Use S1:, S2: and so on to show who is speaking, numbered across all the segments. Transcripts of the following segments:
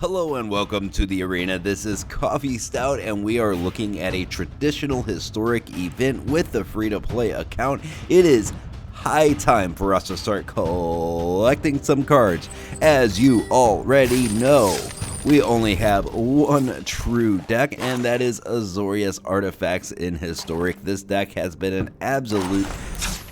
S1: Hello and welcome to the arena. This is CoffeeStout and we are looking at a traditional historic event with the free-to-play account. It is high time for us to start collecting some cards. As you already know, we only have one true deck, and that is Azorius Artifacts in Historic. This deck has been an absolute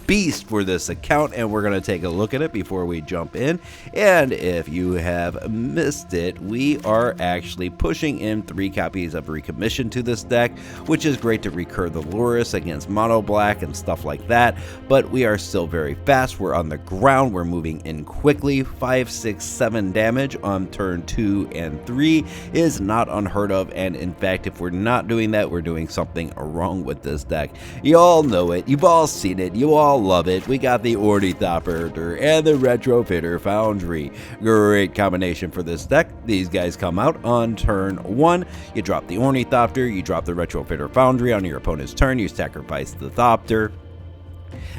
S1: beast for this account, and we're going to take a look at it before we jump in. And if you have missed it, we are actually pushing in 3 copies of Recommission to this deck, which is great to recur the Lurrus against mono black and stuff like that, but we are still very fast. We're on the ground, we're moving in quickly. 5, 6, 7 damage on turn 2 and 3 is not unheard of, and in fact, if we're not doing that, we're doing something wrong with this deck. You all know it, you've all seen it, you all love it. We got the Ornithopter and the Retrofitter Foundry. Great combination for this deck. These guys come out on turn 1. You drop the Ornithopter, you drop the Retrofitter Foundry on your opponent's turn, you sacrifice the Thopter,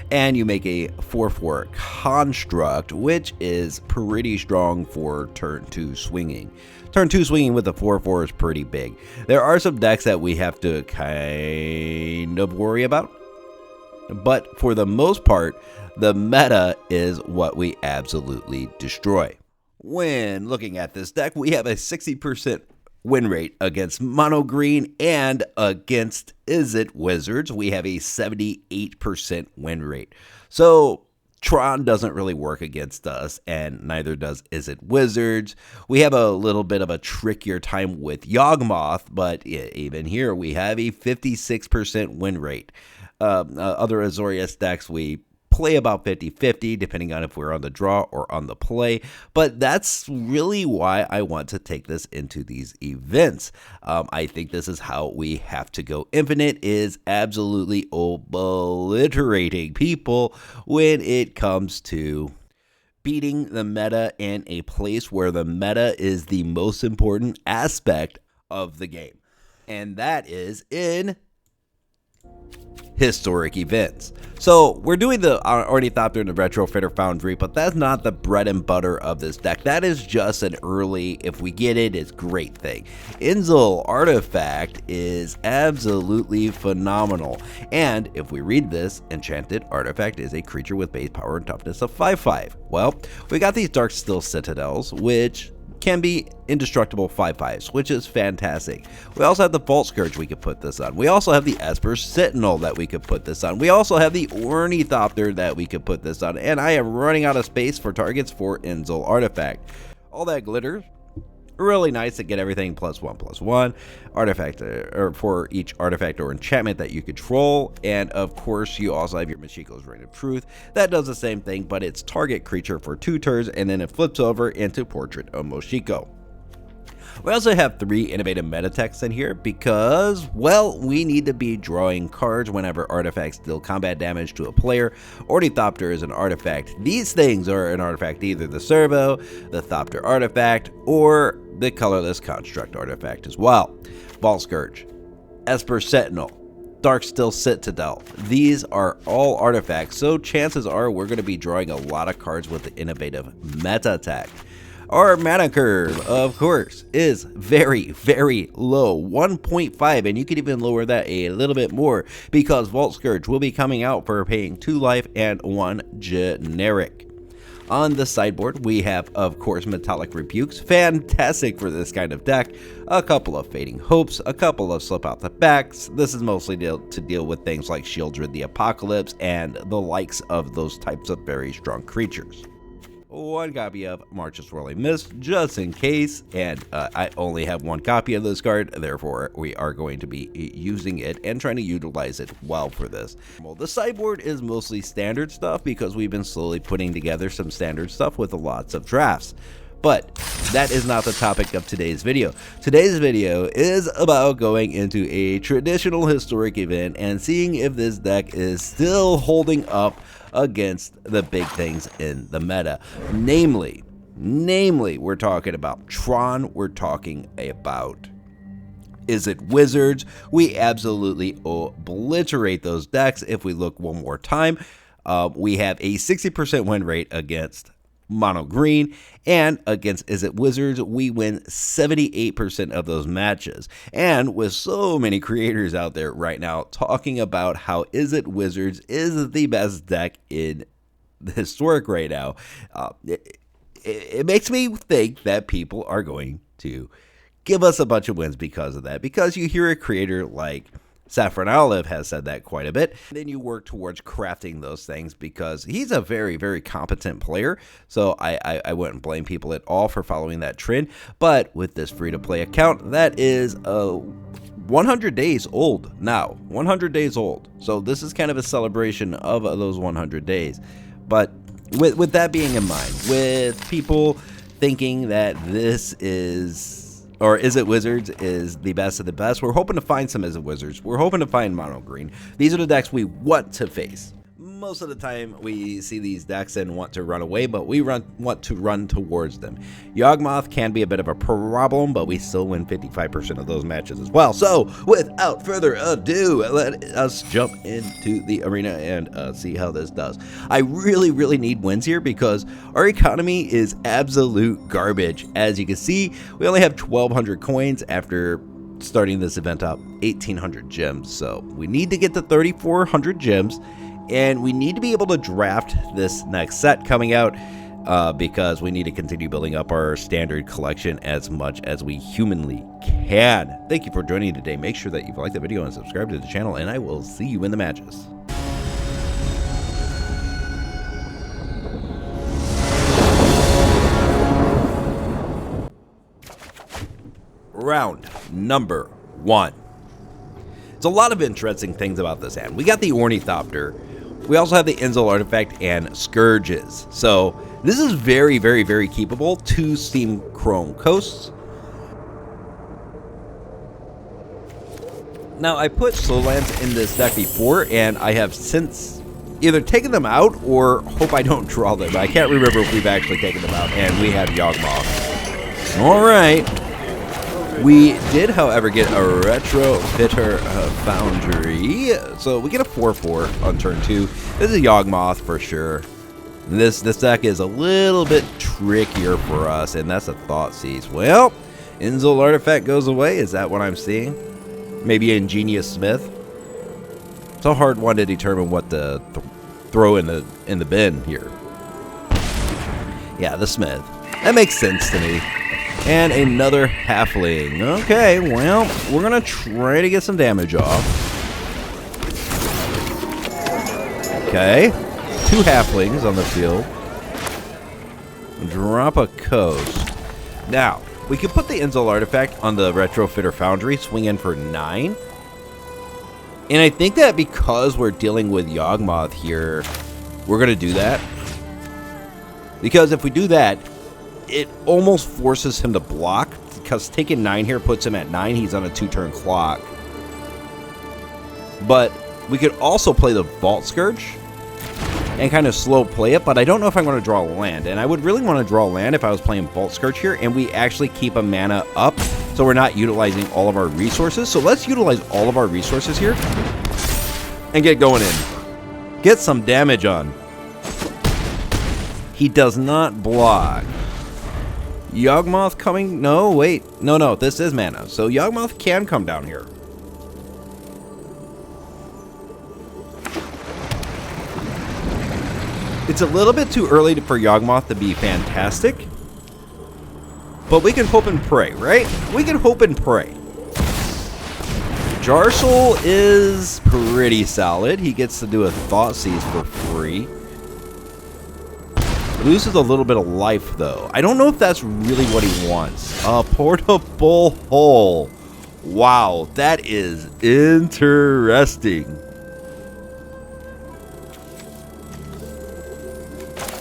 S1: and you make a 4/4 construct, which is pretty strong for turn 2 swinging. Turn 2 swinging with a 4/4 is pretty big. There are some decks that we have to kind of worry about, but for the most part, the meta is what we absolutely destroy. When looking at this deck, we have a 60% win rate against mono green, and against Is It Wizards, we have a 78% win rate. So Tron doesn't really work against us, and neither does Is It Wizards. We have a little bit of a trickier time with Yawgmoth, but even here we have a 56% win rate. Other Azorius decks, we play about 50-50 depending on if we're on the draw or on the play, but that's really why I want to take this into these events. I think this is how we have to go. Infinite is absolutely obliterating people when it comes to beating the meta in a place where the meta is the most important aspect of the game, and that is in historic events. So we're doing the Ornithopter and the Retrofitter Foundry, but that's not the bread and butter of this deck. That is just an early, if we get it, it's a great thing. Ensoul Artifact is absolutely phenomenal, and if we read this, Enchanted Artifact is a creature with base power and toughness of 5/5. Well, we got these Darksteel Citadels, which can be indestructible 5/5s, which is fantastic. We also have the Vault Skirge we could put this on. We also have the Esper Sentinel that we could put this on. We also have the Ornithopter that we could put this on, and I am running out of space for targets for Ensoul Artifact. All that glitters, really nice to get everything +1/+1 artifact, or for each artifact or enchantment that you control. And of course, you also have your Machiko's Reign of Truth that does the same thing, but it's target creature for 2 turns, and then it flips over into Portrait of Machiko. We also have 3 innovative meta texts in here because, well, we need to be drawing cards whenever artifacts deal combat damage to a player. Ornithopter is an artifact. These things are an artifact, either the Servo, the Thopter artifact, or the colorless construct artifact as well. Vault Skirge, Esper Sentinel, Darksteel Citadel. These are all artifacts, so chances are we're going to be drawing a lot of cards with the innovative meta tech. Our mana curve, of course, is very, very low, 1.5, and you can even lower that a little bit more because Vault Skirge will be coming out for paying 2 life and 1 generic. On the sideboard, we have, of course, Metallic Rebukes, fantastic for this kind of deck, a couple of Fading Hopes, a couple of Slip Out the Backs. This is mostly to deal with things like Shieldred the Apocalypse and the likes of those types of very strong creatures. 1 copy of March's Swirling Mist, just in case, and I only have 1 copy of this card, therefore we are going to be using it and trying to utilize it well for this. Well, the sideboard is mostly standard stuff because we've been slowly putting together some standard stuff with lots of drafts. But that is not the topic of today's video. Today's video is about going into a traditional historic event and seeing if this deck is still holding up against the big things in the meta. Namely, we're talking about Tron, we're talking about Is It Wizards. We absolutely obliterate those decks. If we look one more time, we have a 60% win rate against mono green, and against Izzet Wizards, we win 78% of those matches. And with so many creators out there right now talking about how Izzet Wizards is the best deck in the Historic right now, it makes me think that people are going to give us a bunch of wins because of that, because you hear a creator like Saffron Olive has said that quite a bit. Then you work towards crafting those things because he's a very, very competent player. So I wouldn't blame people at all for following that trend. But with this free-to-play account, that is 100 days old now. 100 days old. So this is kind of a celebration of those 100 days. But with that being in mind, with people thinking that this is... or Izzet Wizards is the best of the best, we're hoping to find some Izzet Wizards. We're hoping to find mono green. These are the decks we want to face. Most of the time we see these decks and want to run away, but we want to run towards them. Yawgmoth can be a bit of a problem, but we still win 55% of those matches as well. So without further ado, let us jump into the arena and see how this does. I really, really need wins here because our economy is absolute garbage. As you can see, we only have 1,200 coins after starting this event up, 1,800 gems. So we need to get to 3,400 gems. And we need to be able to draft this next set coming out because we need to continue building up our standard collection as much as we humanly can. Thank you for joining today. Make sure that you've liked the video and subscribed to the channel, and I will see you in the matches. Round number 1. There's a lot of interesting things about this hand. We got the Ornithopter. We also have the Ensoul Artifact and Scourges. So this is very, very, very keepable. 2 Steam Chrome Coasts. Now, I put slow lands in this deck before, and I have since either taken them out or hope I don't draw them. I can't remember if we've actually taken them out, and we have Yawgmoth. All right. We did, however, get a Retrofitter Foundry, so we get a 4/4 on turn 2. This is Yawgmoth for sure. This deck is a little bit trickier for us, and that's a Thoughtseize. Well, Ensoul Artifact goes away. Is that what I'm seeing? Maybe Ingenious Smith. It's a hard one to determine what to throw in the bin here. Yeah, the Smith. That makes sense to me. And another halfling. Okay, well, we're going to try to get some damage off. Okay. 2 halflings on the field. Drop a coast. Now, we could put the Ensoul Artifact on the Retrofitter Foundry, swing in for 9. And I think that because we're dealing with Yawgmoth here, we're going to do that. Because if we do that, it almost forces him to block, because taking 9 here puts him at 9. He's on a 2-turn clock. But we could also play the Vault Skirge and kind of slow play it, but I don't know if I'm going to draw a land. And I would really want to draw a land if I was playing Vault Skirge here, and we actually keep a mana up, so we're not utilizing all of our resources. So let's utilize all of our resources here and get going in. Get some damage on. He does not block. Yawgmoth coming? No, wait. No, this is mana. So Yawgmoth can come down here. It's a little bit too early for Yawgmoth to be fantastic. But we can hope and pray, right? We can hope and pray. Jarsoul is pretty solid. He gets to do a Thoughtseize for free. Loses a little bit of life, though. I don't know if that's really what he wants. A portable hole. Wow, that is interesting.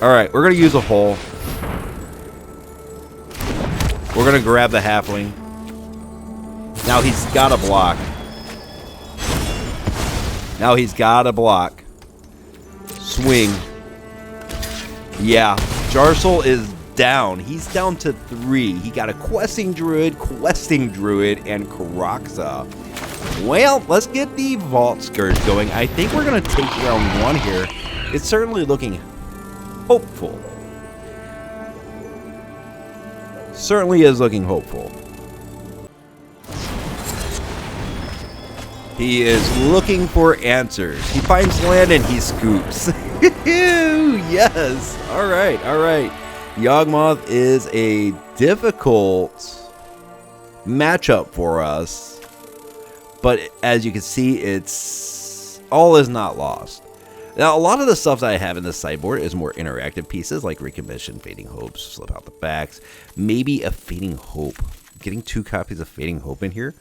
S1: Alright, we're going to use a hole. We're going to grab the halfling. Now he's got to block. Now he's got to block. Swing. Yeah, Jarsoul is down. He's down to 3. He got a Questing Druid, and Karaxa. Well, let's get the Vault Skirge going. I think we're going to take round 1 here. It's certainly looking hopeful. Certainly is looking hopeful. He is looking for answers. He finds land and he scoops. Yes. All right. All right. Yawgmoth is a difficult matchup for us. But as you can see, it's all is not lost. Now, a lot of the stuff that I have in the sideboard is more interactive pieces like Recommission, Fading Hopes, Slip Out the Backs, maybe a Fading Hope. Getting 2 copies of Fading Hope in here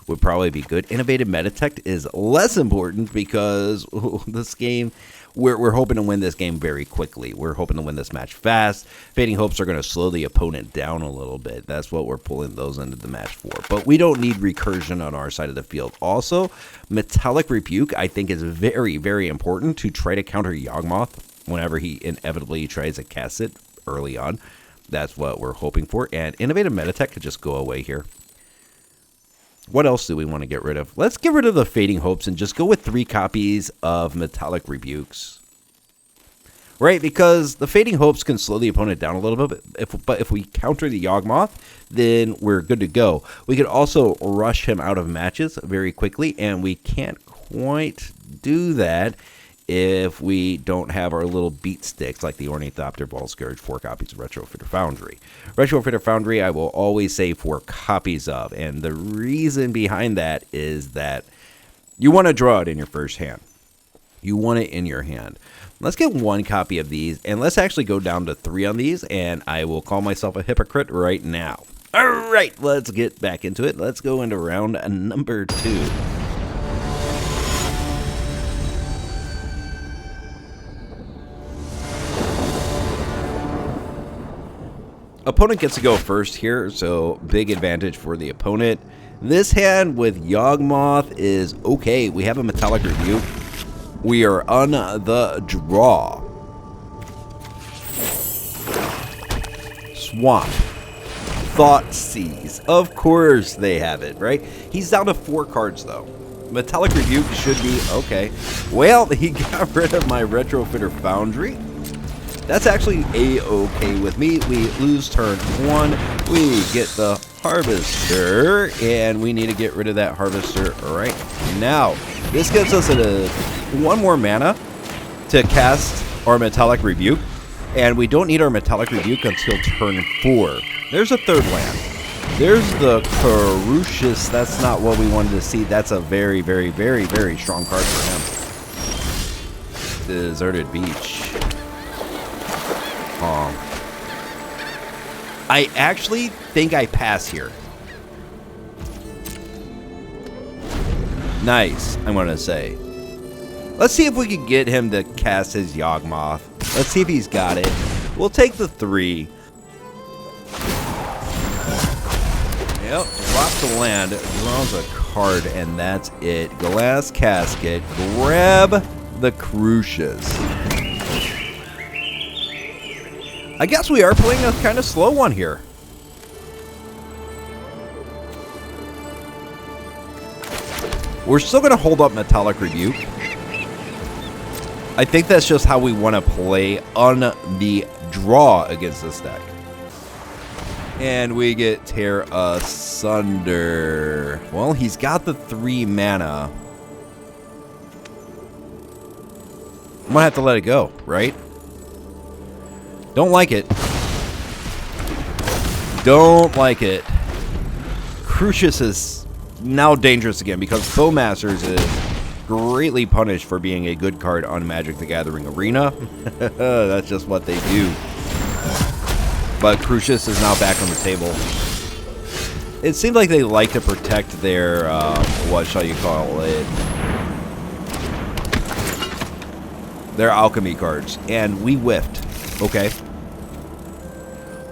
S1: would probably be good. Innovative Meditech is less important because this game, we're hoping to win this game very quickly. We're hoping to win this match fast. Fading Hopes are going to slow the opponent down a little bit. That's what we're pulling those into the match for. But we don't need recursion on our side of the field. Also, Metallic Rebuke, I think, is very, very important to try to counter Yawgmoth whenever he inevitably tries to cast it early on. That's what we're hoping for. And Innovative Meditech could just go away here. What else do we want to get rid of? Let's get rid of the Fading Hopes and just go with 3 copies of Metallic Rebukes. Right, because the Fading Hopes can slow the opponent down a little bit, but if we counter the Yawgmoth, then we're good to go. We could also rush him out of matches very quickly, and we can't quite do that if we don't have our little beat sticks like the Ornithopter, Vault Skirge, 4 copies of Retrofitter Foundry. Retrofitter Foundry, I will always say 4 copies of, and the reason behind that is that you want to draw it in your first hand. You want it in your hand. Let's get 1 copy of these, and let's actually go down to 3 on these, and I will call myself a hypocrite right now. All right, let's get back into it. Let's go into round number 2. Opponent gets to go first here, so big advantage for the opponent. This hand with Yawgmoth is okay. We have a Metallic Rebuke. We are on the draw. Swamp. Thoughtseize. Of course they have it, right? He's down to 4 cards, though. Metallic Rebuke should be okay. Well, he got rid of my Retrofitter Foundry. That's actually a-okay with me. We lose turn 1. We get the Harvester, and we need to get rid of that Harvester right now. This gives us 1 more mana to cast our Metallic Rebuke, and we don't need our Metallic Rebuke until turn 4. There's a 3rd land. There's the Crucius. That's not what we wanted to see. That's a very, very, very, very strong card for him. Deserted Beach. I actually think I pass here. Nice, I'm going to say. Let's see if we can get him to cast his Yawgmoth. Let's see if he's got it. We'll take the 3. Yep, drops the land, draws a card, and that's it. Glass Casket, grab the Crucius. I guess we are playing a kind of slow one here. We're still going to hold up Metallic Rebuke. I think that's just how we want to play on the draw against this deck. And we get Tear Asunder. Well, he's got the 3 mana. I'm going to have to let it go, right? Don't like it. Don't like it. Crucius is now dangerous again because Bowmasters is greatly punished for being a good card on Magic the Gathering Arena. That's just what they do. But Crucius is now back on the table. It seems like they like to protect their, what shall you call it? Their alchemy cards. And we whiffed. Okay.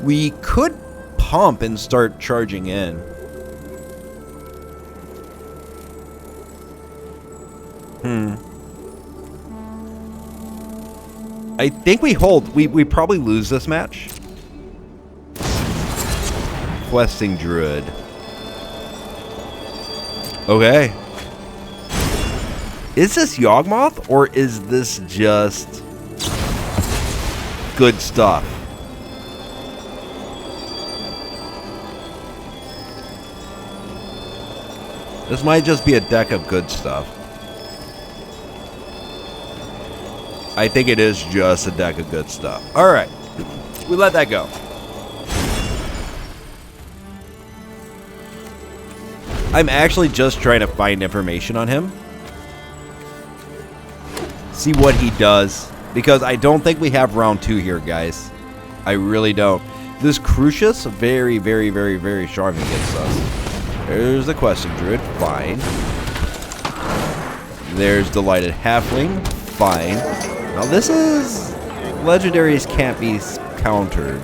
S1: We could pump and start charging in. I think we hold. We probably lose this match. Questing Druid. Okay. Is this Yawgmoth or is this just good stuff? This might just be a deck of good stuff. I think it is just a deck of good stuff. Alright. We let that go. I'm actually just trying to find information on him. See what he does. Because I don't think we have round 2 here, guys. I really don't. This Crucius, very, very, very, very strong against us. There's the Questing Druid. Fine. There's Delighted Halfling. Fine. Now this is... Legendaries can't be countered.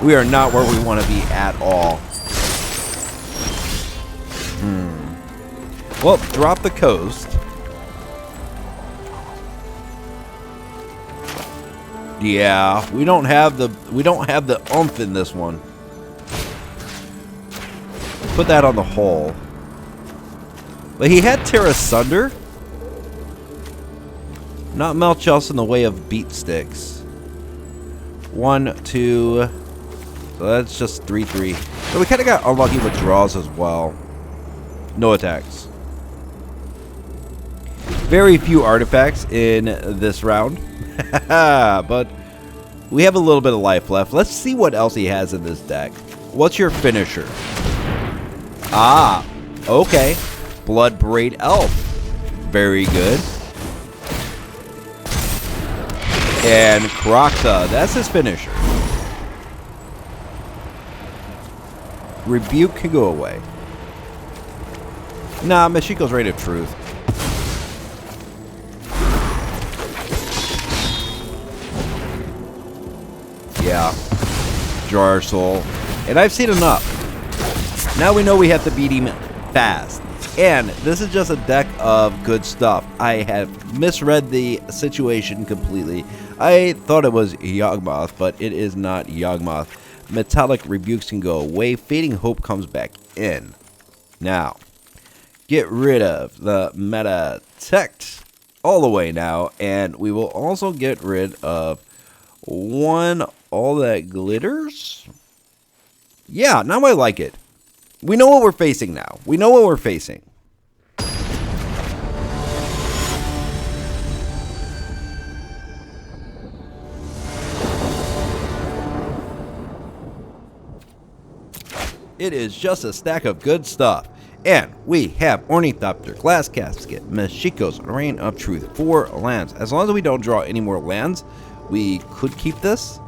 S1: We are not where we want to be at all. Well, drop the coast. Yeah, we don't have the oomph in this one. Put that on the hull. But he had Terra Sunder. Not much else in the way of beat sticks. 1, 2. So that's just 3-3. So we kind of got unlucky with draws as well. No attacks. Very few artifacts in this round. But we have a little bit of life left. Let's see what else he has in this deck. What's your finisher? Ah, okay. Bloodbraid Elf. Very good. And Krokta, that's his finisher. Rebuke can go away. Nah, Mashiko's Reign of Truth. Yeah. Jar Soul. And I've seen enough. Now we know we have to beat him fast. And this is just a deck of good stuff. I have misread the situation completely. I thought it was Yawgmoth, but it is not Yawgmoth. Metallic Rebukes can go away. Fading Hope comes back in. Now, get rid of the Meta Text all the way now. And we will also get rid of one All That Glitters. Yeah, now I like it. We know what we're facing now. We know what we're facing. It is just a stack of good stuff. And we have Ornithopter, Glass Casket, Mashiko's Reign of Truth, 4 lands. As long as we don't draw any more lands, we could keep this.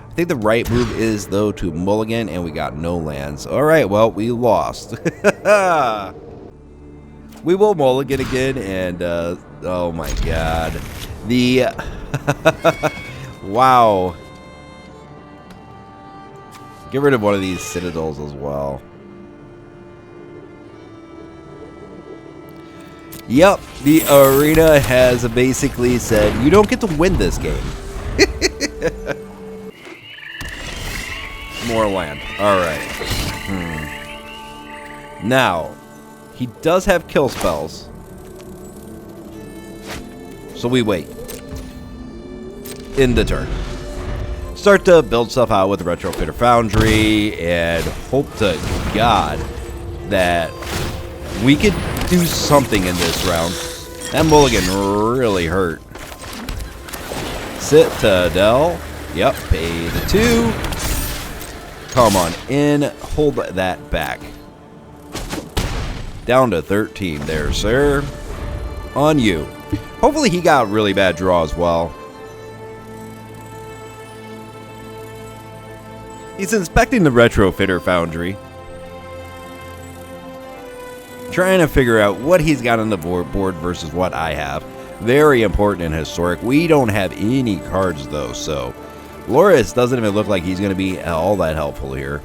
S1: I think the right move is, though, to mulligan, and we got no lands. Alright, well, we lost. We will mulligan again, and, oh my god. The... Wow. Get rid of one of these Citadels as well. Yep, the arena has basically said, you don't get to win this game. More land. Alright. Now, he does have kill spells. So we wait. In the turn. Start to build stuff out with Retrofitter Foundry and hope to God that we could do something in this round. That mulligan really hurt. Citadel. Yep, pay the 2. Come on in. Hold that back. Down to 13 there, sir. On you. Hopefully he got a really bad draw as well. He's inspecting the Retrofitter Foundry. Trying to figure out what he's got on the board versus what I have. Very important in Historic. We don't have any cards, though, so... Lurrus doesn't even look like he's going to be all that helpful here.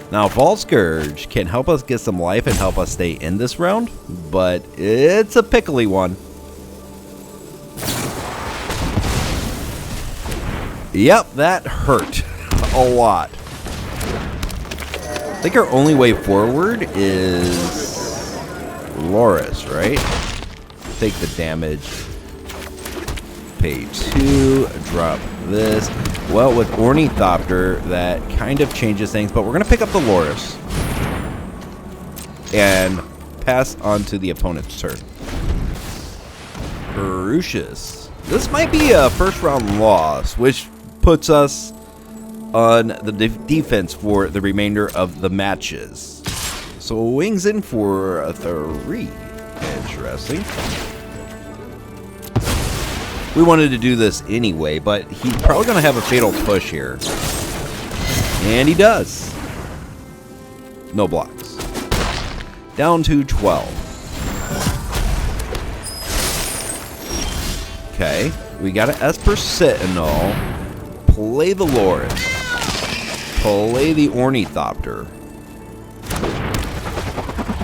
S1: Now, Vault Skirge can help us get some life and help us stay in this round, but it's a pickly one. Yep, that hurt a lot. I think our only way forward is Lurrus, right? Take the damage. Pay 2. Drop this. Well, with Ornithopter, that kind of changes things, but we're going to pick up the Lurrus. and pass on to the opponent's turn. Ferocious. This might be a first round loss, which puts us on the defense for the remainder of the matches. So wings in for a 3. Interesting. We wanted to do this anyway, but he's probably going to have a fatal push here. And he does. No blocks. Down to 12. Okay, we got an Esper Sentinel. Play the Lurrus. Play the Ornithopter.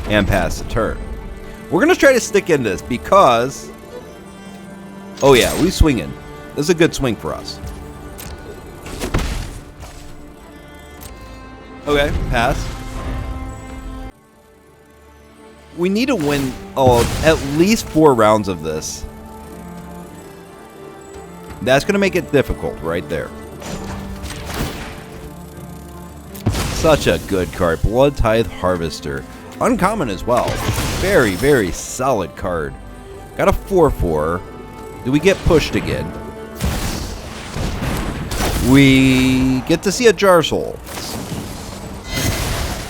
S1: And pass the turn. We're going to try to stick in this because... Oh yeah, we swing in. This is a good swing for us. Okay, pass. We need to win at least 4 rounds of this. That's going to make it difficult right there. Such a good card. Blood Tithe Harvester. Uncommon as well. Very, very solid card. Got a 4/4. Do we get pushed again? We get to see a Jarsoul.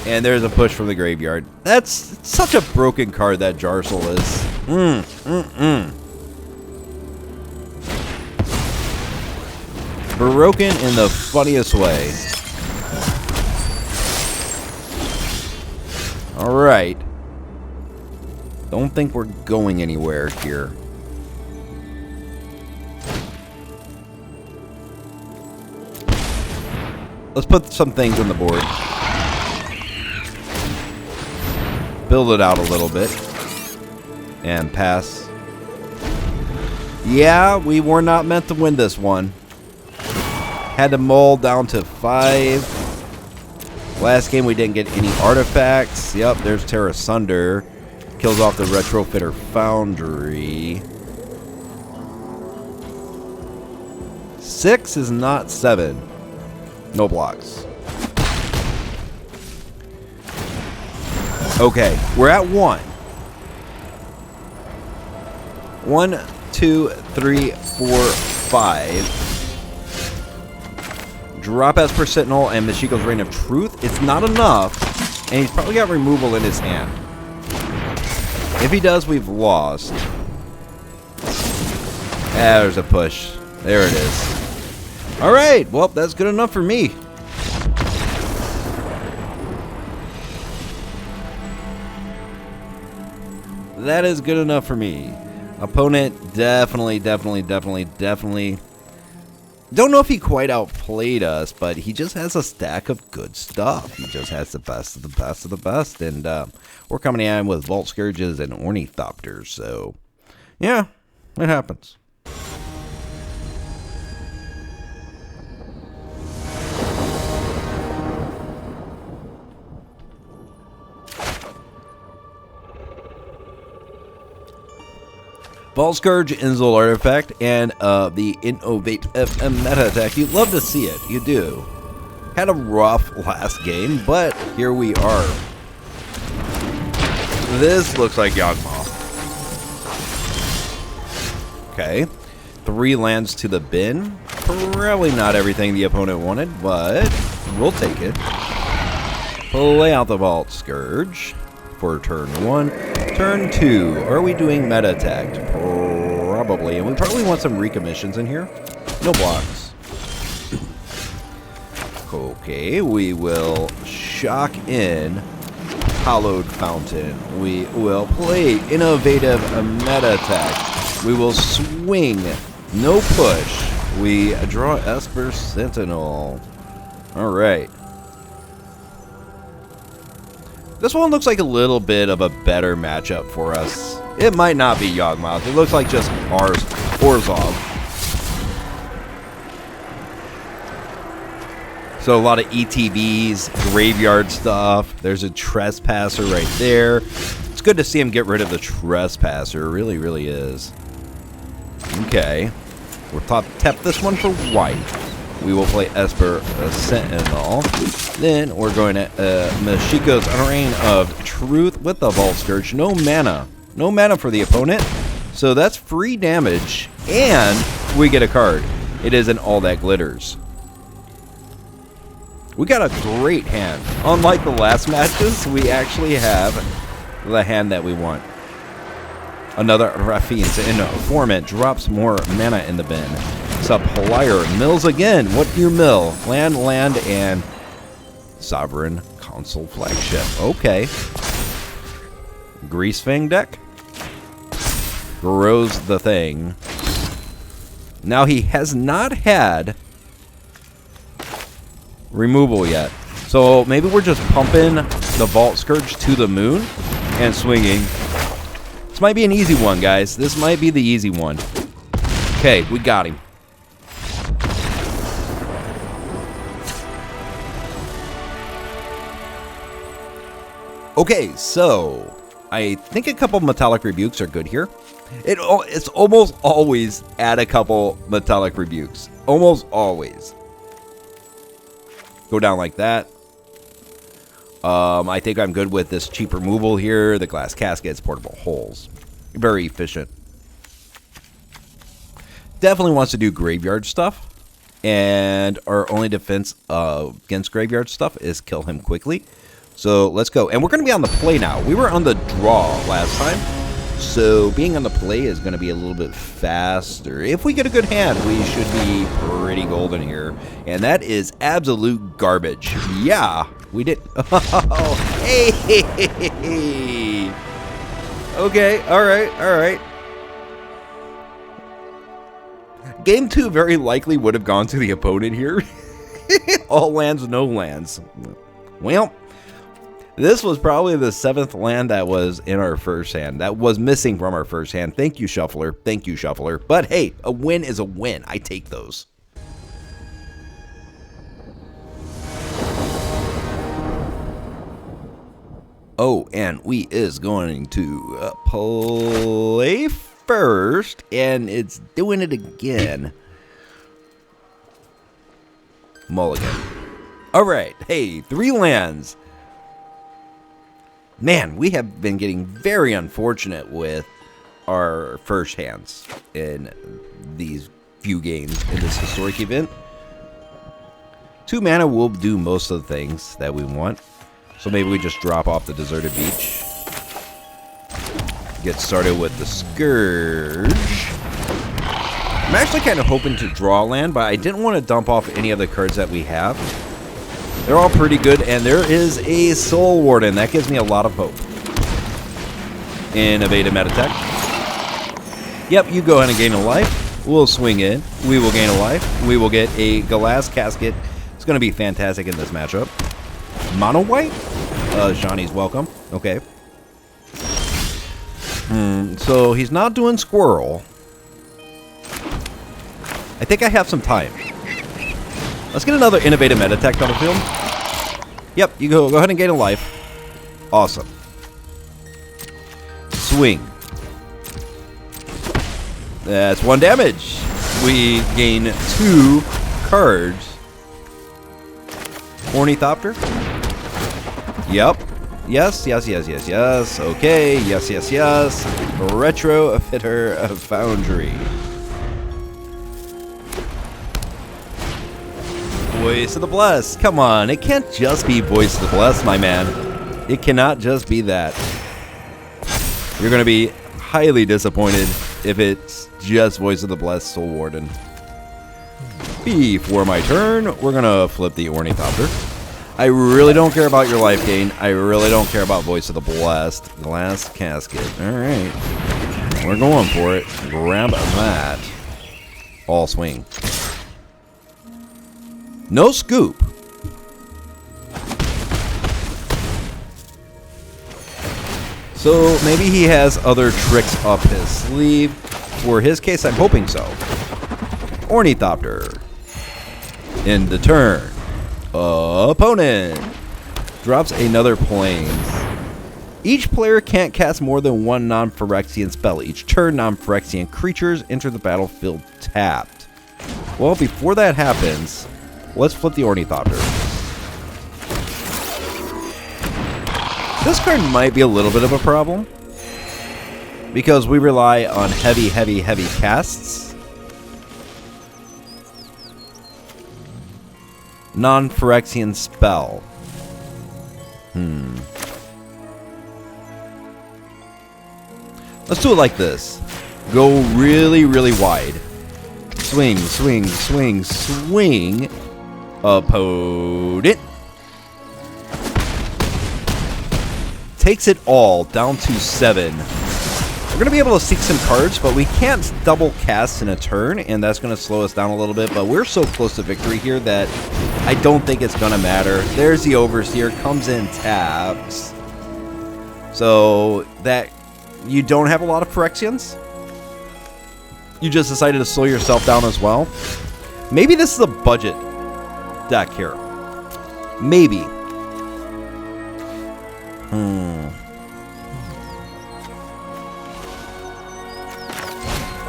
S1: And there's a push from the graveyard. That's such a broken card, that Jarsoul is. Broken in the funniest way. Alright. Don't think we're going anywhere here. Let's put some things on the board. Build it out a little bit. And pass. Yeah, we were not meant to win this one. Had to mull down to 5. Last game we didn't get any artifacts. Yep, there's Terra Sunder. Kills off the Retrofitter Foundry. 6 is not 7. No blocks. Okay, we're at 1. 1, 2, 3, 4, 5. Drop Esper Sentinel and Mashiko's Reign of Truth. It's not enough, and he's probably got removal in his hand. If he does, we've lost. There's a push. There it is. Alright, well, that's good enough for me. That is good enough for me. Opponent definitely. Don't know if he quite outplayed us, but he just has a stack of good stuff. He just has the best of the best of the best. And we're coming in with Vault Skirges and Ornithopters. So, yeah, it happens. Vault Skirge, Ensoul Artifact, and the Innovate FM meta attack. You'd love to see it. You do. Had a rough last game, but here we are. This looks like Yawgmoth. Okay. 3 lands to the bin. Probably not everything the opponent wanted, but we'll take it. Play out the Vault Skirge for turn 1. Turn 2. Are we doing meta attack? Probably. And we probably want some recommissions in here. No blocks. Okay, we will shock in Hallowed Fountain. We will play innovative meta attack. We will swing. No push. We draw Esper Sentinel. Alright. This one looks like a little bit of a better matchup for us. It might not be Yawgmoth. It looks like just Orzhov. So a lot of ETBs, graveyard stuff. There's a Trespasser right there. It's good to see him get rid of the Trespasser. It really, really is. Okay. We'll tap this one for white. We will play Esper Sentinel. Then we're going to Mashiko's Reign of Truth with the Vault Skirge. No mana. No mana for the opponent. So that's free damage. And we get a card. It isn't All That Glitters. We got a great hand. Unlike the last matches, we actually have the hand that we want. Another Raffine's Informant drops more mana in the bin. Supplier mills again. What do you mill? Land, and Sovereign Console Flagship. Okay. Greasefang deck. Grows the thing. Now he has not had removal yet. So maybe we're just pumping the Vault Skirge to the moon and swinging. This might be an easy one, guys. This might be the easy one. Okay, we got him. Okay, so I think a couple Metallic Rebukes are good here. It's almost always add a couple Metallic Rebukes. Almost always. Go down like that. I think I'm good with this cheap removal here. The glass caskets, portable holes. Very efficient. Definitely wants to do graveyard stuff. And our only defense against graveyard stuff is kill him quickly. So let's go. And we're going to be on the play now. We were on the draw last time. So being on the play is going to be a little bit faster. If we get a good hand, we should be pretty golden here. And that is absolute garbage. Yeah, we did. Oh, hey. Okay, all right. Game 2 very likely would have gone to the opponent here. All lands, no lands. Well, this was probably the 7th land that was in our first hand. That was missing from our first hand. Thank you, Shuffler. Thank you, Shuffler. But hey, a win is a win. I take those. Oh, and we is going to play first, and it's doing it again. Mulligan. All right. Hey, 3 lands. Man, we have been getting very unfortunate with our first hands in these few games in this historic event. 2 mana will do most of the things that we want. So maybe we just drop off the Deserted Beach. Get started with the Scourge. I'm actually kind of hoping to draw land, but I didn't want to dump off any of the cards that we have. They're all pretty good, and there is a Soul Warden. That gives me a lot of hope. Innovative Meta Tech. Yep, you go ahead and gain a life. We'll swing in. We will gain a life. We will get a Glass Casket. It's going to be fantastic in this matchup. Mono White? Johnny's welcome. Okay. So he's not doing Squirrel. I think I have some time. Let's get another Innovative Meta Tech on the field. Yep, you go ahead and gain a life. Awesome. Swing. That's 1 damage. We gain 2 cards. Ornithopter. Yep. Yes. Okay. Yes. Retro Fitter Foundry. Voice of the Blessed. Come on. It can't just be Voice of the Blessed, my man. It cannot just be that. You're going to be highly disappointed if it's just Voice of the Blessed Soul Warden. Before my turn, we're going to flip the Ornithopter. I really don't care about your life gain. I really don't care about Voice of the Blessed. Glass Casket. Alright. We're going for it. Grab that. All swing. No scoop. So maybe he has other tricks up his sleeve. For his case, I'm hoping so. Ornithopter. End the turn. Opponent drops another Plains. Each player can't cast more than 1 non-Phyrexian spell. Each turn, non-Phyrexian creatures enter the battlefield tapped. Well, before that happens, let's flip the Ornithopter. This card might be a little bit of a problem, because we rely on heavy casts. Non-Phyrexian spell. Let's do it like this. Go really wide. Swing. Opponent. Takes it all down to 7. We're going to be able to seek some cards, but we can't double cast in a turn, and that's going to slow us down a little bit. But we're so close to victory here that I don't think it's going to matter. There's the Overseer, comes in, taps. So that you don't have a lot of Phyrexians. You just decided to slow yourself down as well. Maybe this is a budget deck here. Maybe.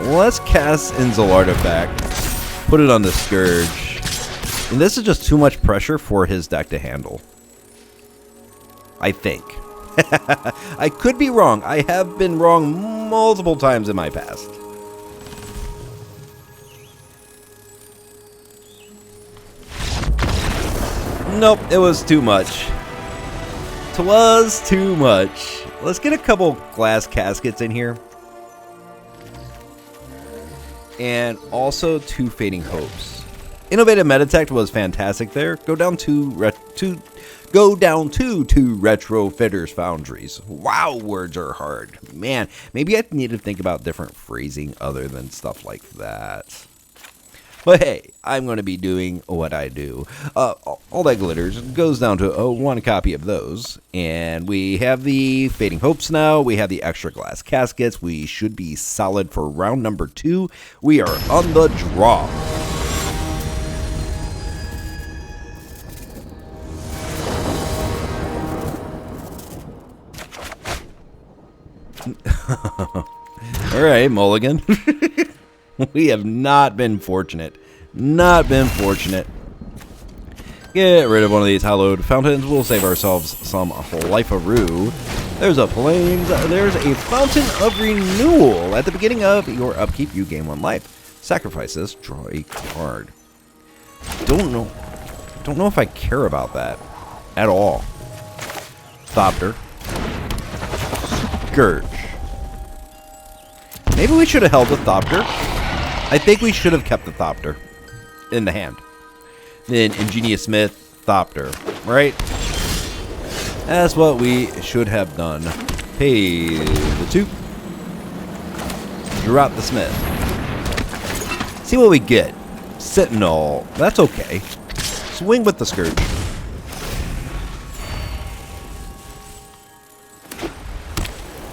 S1: Let's cast Ensoul Artifact. Put it on the Scourge. And this is just too much pressure for his deck to handle. I think. I could be wrong. I have been wrong multiple times in my past. Nope, it was too much. It was too much. Let's get a couple glass caskets in here. And also 2 Fading Hopes. Innovative Metatech was fantastic there. Go down to 2 Retrofitter's Foundries. Wow, words are hard. Man, maybe I need to think about different phrasing other than stuff like that. But hey, I'm going to be doing what I do. All that glitters goes down to 1 copy of those. And we have the Fading Hopes now. We have the extra glass caskets. We should be solid for round number 2. We are on the draw. All right, Mulligan. We have not been fortunate. Not been fortunate. Get rid of one of these hallowed fountains. We'll save ourselves some life-a-roo. There's a plains. There's a fountain of renewal. At the beginning of your upkeep, you gain 1 life. Sacrifice this. Draw a card. Don't know if I care about that at all. Thopter. Scourge. Maybe we should have held the Thopter. I think we should have kept the Thopter in the hand. Then Ingenious Smith, Thopter, right? That's what we should have done. Pay the 2. Drop the Smith. See what we get. Sentinel. That's okay. Swing with the Scourge.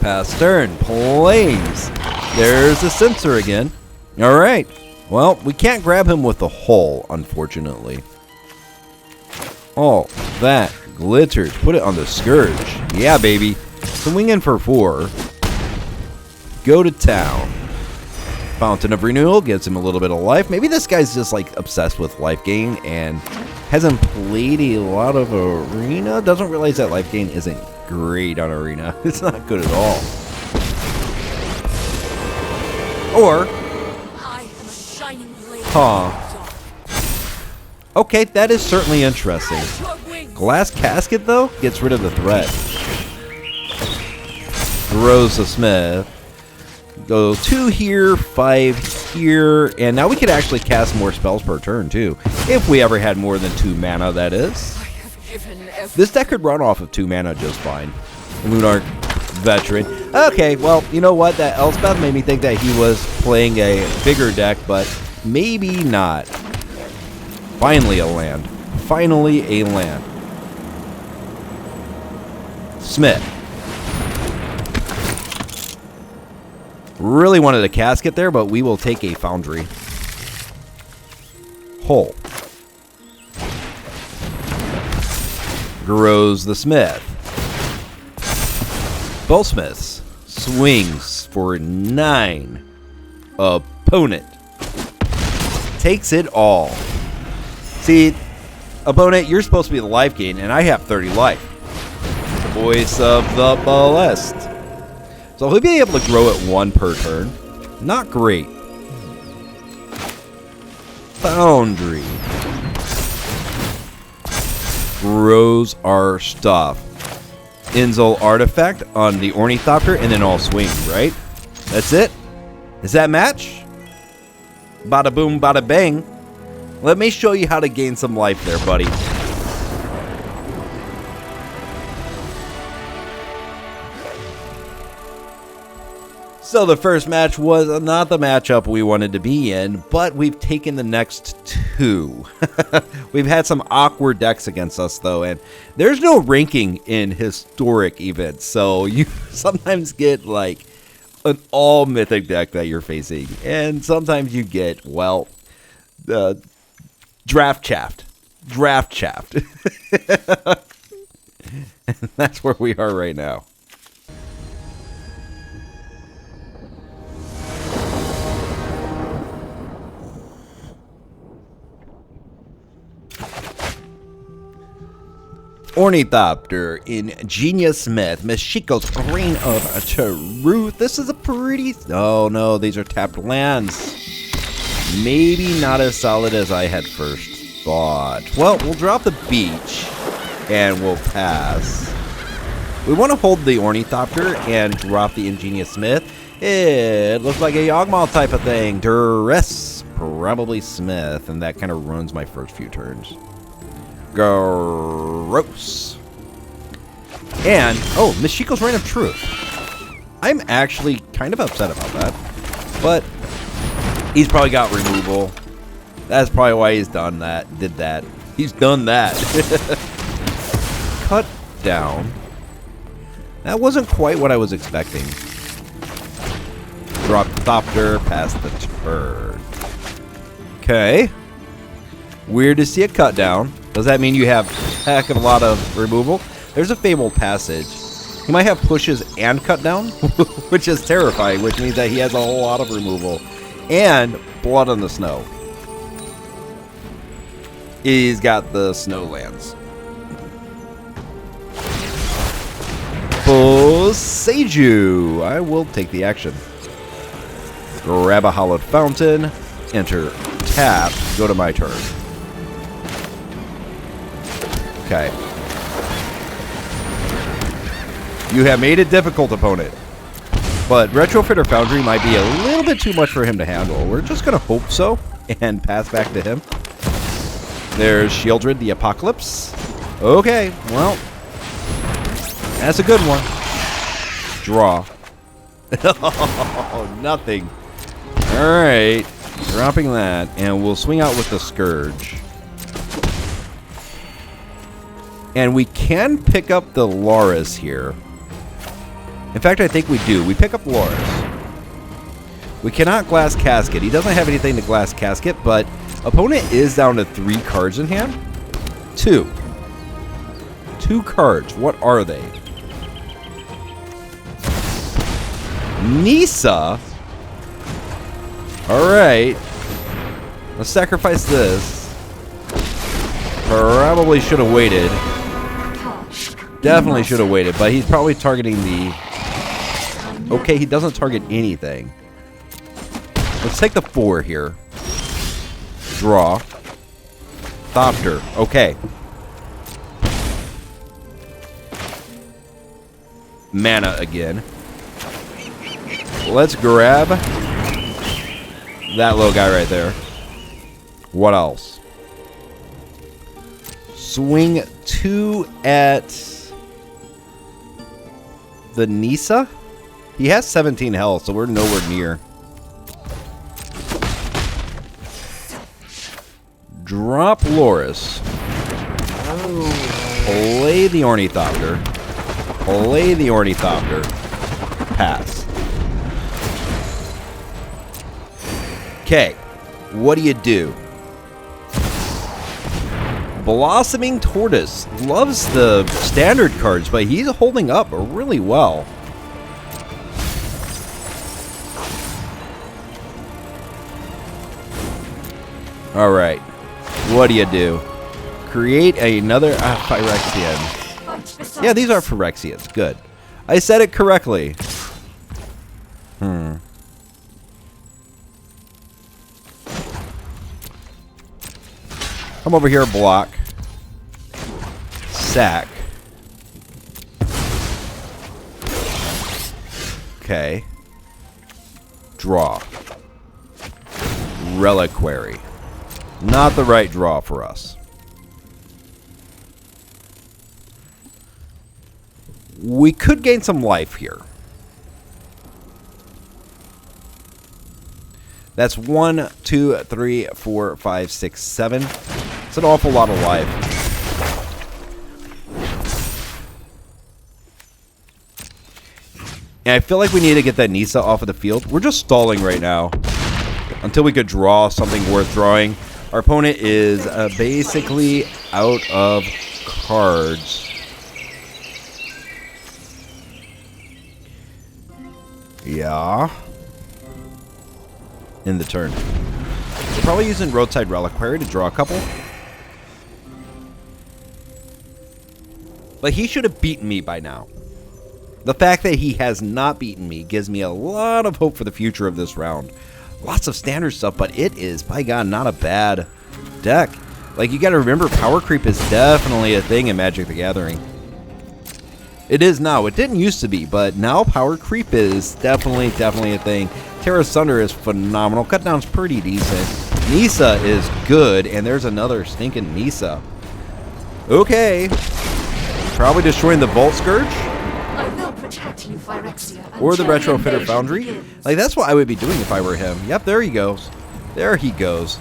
S1: Pass turn. Plains. There's the Sensor again. Alright. Well, we can't grab him with the hull, unfortunately. Oh, that glitters. Put it on the Scourge. Yeah, baby. Swing in for 4. Go to town. Fountain of Renewal gives him a little bit of life. Maybe this guy's just like obsessed with life gain and hasn't played a lot of Arena. Doesn't realize that life gain isn't great on Arena. It's not good at all. Or, okay, that is certainly interesting. Glass Casket, though, gets rid of the threat. Throws the Smith. Go 2 here, 5 here, and now we could actually cast more spells per turn, too. If we ever had more than 2 mana, that is. This deck could run off of 2 mana just fine. Lunar Veteran. Okay, well, you know what? That Elspeth made me think that he was playing a bigger deck, but maybe not. Finally a land. Finally a land. Smith. Really wanted a casket there, but we will take a foundry. Hull. Grows the Smith. Boltsmiths. Swings for 9. Opponent. takes it all. See, opponent, you're supposed to be the life gain, and I have 30 life. The voice of the molest. So he'll be able to grow it 1 per turn. Not great. Foundry. Grows our stuff. Ensoul Artifact on the Ornithopter, and then all swing, right? That's it? Is that match? Bada boom, bada bang. Let me show you how to gain some life there, buddy. So the first match was not the matchup we wanted to be in, but we've taken the next 2. We've had some awkward decks against us, though, and there's no ranking in historic events, so you sometimes get, like, an all-mythic deck that you're facing, and sometimes you get, well, draft chaffed. Draft chaffed. And that's where we are right now. Ornithopter, Ingenious Smith, Meshiko's Reign of Truth. This is a pretty... Oh no, these are tapped lands. Maybe not as solid as I had first thought. Well, we'll drop the beach and we'll pass. We want to hold the Ornithopter and drop the Ingenious Smith. It looks like a Yawgmoth type of thing. Duress, probably Smith, and that kind of ruins my first few turns. Gross. And, oh, Meshiko's Reign of Truth. I'm actually kind of upset about that. But he's probably got removal. That's probably why he's done that. Did that. He's done that. Cut down. That wasn't quite what I was expecting. Drop Thopter past the turn. Okay. Weird to see a cut down. Does that mean you have a heck of a lot of removal? There's a Fabled Passage. He might have pushes and cut down, which is terrifying, which means that he has a whole lot of removal. And Blood on the Snow. He's got the snow lands. Seiju. I will take the action. Grab a Hallowed Fountain. Enter. Tap. Go to my turn. Okay. You have made it difficult, opponent. But Retrofitter Foundry might be a little bit too much for him to handle. We're just going to hope so and pass back to him. There's Shieldred the Apocalypse. Okay, well, that's a good one. Draw. Oh, nothing. Alright. Dropping that, and we'll swing out with the Scourge. And we can pick up the Lurrus here. In fact, I think we do. We pick up Lurrus. We cannot Glass Casket. He doesn't have anything to Glass Casket, but opponent is down to 3 cards in hand. 2. 2 cards. What are they? Nissa. Alright. Let's sacrifice this. Probably should have waited. Definitely should have waited, but he's probably targeting the... Okay, he doesn't target anything. Let's take the 4 here. Draw. Thopter. Okay. Mana again. Let's grab that little guy right there. What else? Swing 2 at the Nissa. He has 17 health, so we're nowhere near. Drop Lurrus. Play the Ornithopter. Play the Ornithopter. Pass. Okay. What do? Blossoming Tortoise loves the standard cards, but he's holding up really well. Alright. What do you do? Create another Phyrexian. Yeah, these are Phyrexians. Good. I said it correctly. Come over here, block. Sack. Okay. Draw. Reliquary. Not the right draw for us. We could gain some life here. That's 1, 2, 3, 4, 5, 6, 7. It's an awful lot of life. And I feel like we need to get that Nissa off of the field. We're just stalling right now until we could draw something worth drawing. Our opponent is basically out of cards. Yeah. In the turn. We're probably using Roadside Reliquary to draw a couple. But he should have beaten me by now. The fact that he has not beaten me gives me a lot of hope for the future of this round. Lots of standard stuff, but it is, by God, not a bad deck. Like, you gotta remember, power creep is definitely a thing in Magic the Gathering. It is now. It didn't used to be, but now power creep is definitely a thing. Terra Sunder is phenomenal. Cutdown's pretty decent. Nissa is good, and there's another stinking Nissa. Okay. Probably destroying the Vault Skirge.
S2: I will protect you, Phyrexia,
S1: or the Retrofitter Foundry. Like, that's what I would be doing if I were him. Yep, there he goes. There he goes.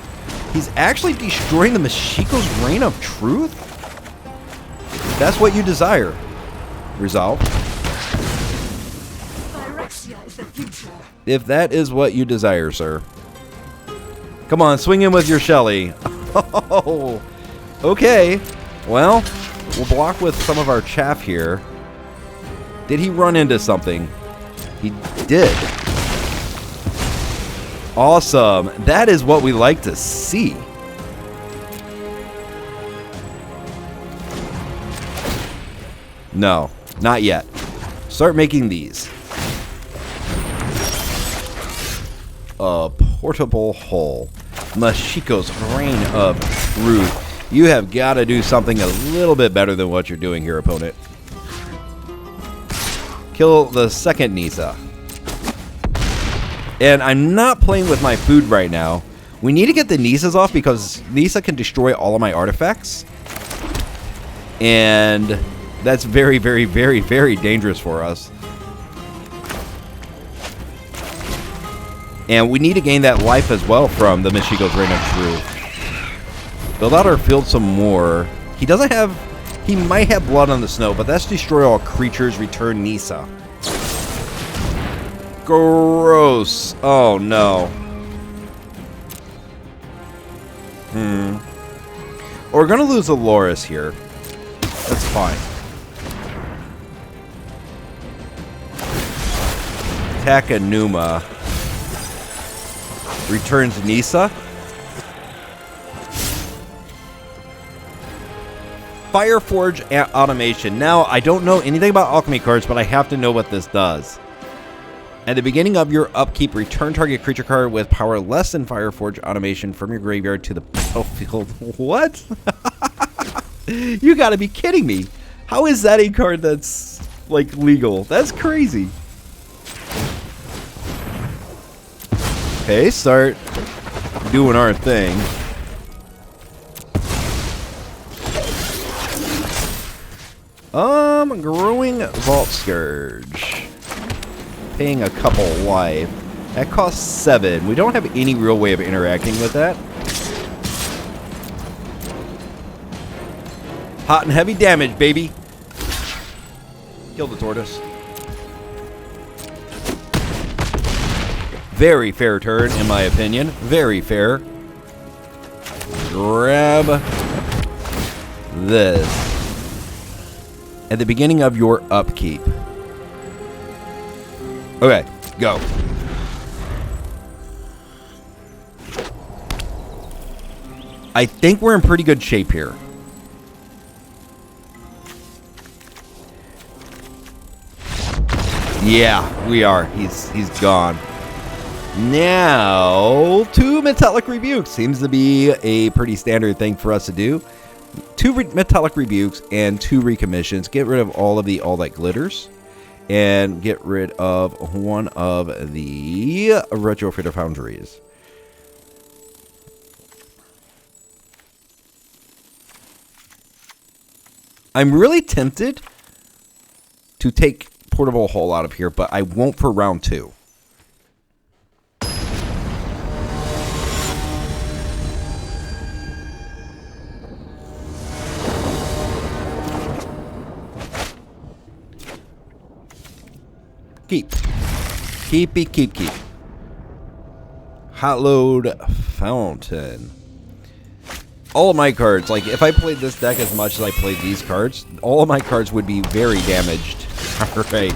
S1: He's actually destroying the Mashiko's Reign of Truth? That's what you desire. Resolve.
S2: Phyrexia is the future.
S1: If that is what you desire, sir. Come on, swing in with your Shelly. Oh, okay. Well, we'll block with some of our chaff here. Did he run into something? He did. Awesome. That is what we like to see. No, not yet. Start making these. A portable hull. Mashiko's Reign of Truth. You have got to do something a little bit better than what you're doing here, opponent. Kill the second Nissa. And I'm not playing with my food right now. We need to get the Nissas off because Nissa can destroy all of my artifacts. And that's very, very, very, very dangerous for us. And we need to gain that life as well from the Mashiko's Reign of Truth. Build out our field some more. He doesn't have... He might have Blood on the Snow, but that's destroy all creatures, return Nissa. Gross. Oh, no. We're going to lose a Lurrus here. That's fine. Takanuma. Returns Nissa. Fireforge automation. Now, I don't know anything about alchemy cards, but I have to know what this does. At the beginning of your upkeep, return target creature card with power less than Fireforge automation from your graveyard to the battlefield. What? You gotta be kidding me. How is that a card that's, like, legal? That's crazy. Okay, start doing our thing. Growing Vault Skirge. Paying a couple life. That costs 7. We don't have any real way of interacting with that. Hot and heavy damage, baby. Kill the tortoise. Very fair turn, in my opinion. Very fair. Grab this. At the beginning of your upkeep. Okay, go. I think we're in pretty good shape here. Yeah, we are. He's gone. Now, 2 Metallic Rebukes. Seems to be a pretty standard thing for us to do. 2 Metallic Rebukes and 2 Recommissions. Get rid of all that glitters. And get rid of one of the Retrofitter Foundries. I'm really tempted to take Portable Hull out of here, but I won't for round 2. Keep. Hot Load Fountain. All of my cards, like if I played this deck as much as I played these cards, all of my cards would be very damaged. Alright.